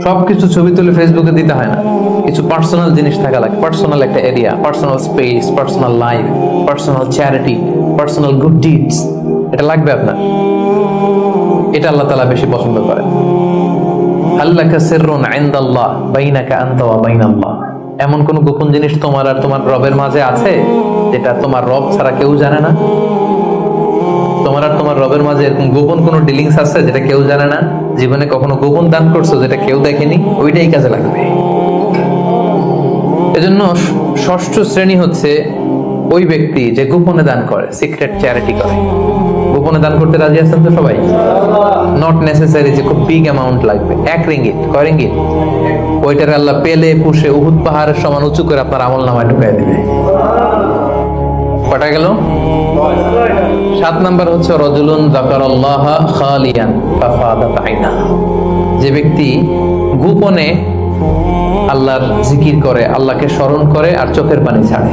সবকিছু ছবি তুলে ফেসবুকে দিতে হয় না, কিছু পার্সোনাল জিনিস থাকা লাগে, পার্সোনাল একটা area, personal space, personal life, personal charity, personal good deeds, এটা লাগবে আপনার। এটা আল্লাহ তাআলা বেশি পছন্দ করেন। আল্লাকা সিররুন ইনদাল্লাহ বাইনাকা আনতা ওয়া বাইনাল্লাহ, এমন কোন গোপন জিনিস তোমার আর তোমার রবের মাঝে আছে যেটা তোমার রব ছাড়া কেউ জানে না? তোমার আর তোমার রবের মাঝে এরকম গোপন কোনো ডিলিংস আছে যেটা কেউ জানে না? জীবনে কখনো গোপন দান করছো যেটা কেউ দেখেনি? ওইটাই কাজে লাগবে। এজন্য ষষ্ঠ শ্রেণী হচ্ছে ওই ব্যক্তি যে গোপনে দান করে, সিক্রেট চ্যারিটি করে। গোপনে দান করতে রাজি আছেন তো সবাই? নট নেসেসারি যে খুব বিগ অ্যামাউন্ট লাগবে, 1 রিঙ্গিত, কয় রিঙ্গিত? ওইটার আল্লাহ পেলে পুষে উহুদ পাহাড়ের সমান উঁচু করে আপনার আমল নামায় ঢুকাই দিবে। কটা গেল? 7 নাম্বার হচ্ছে রাজুলুন যাকারাল্লাহ খালিয়ান ফাফাদাত আইনা, যে ব্যক্তি গোপনে আল্লাহর জিকির করে, আল্লাহকে স্মরণ করে আর চোখের পানি ছাড়ে।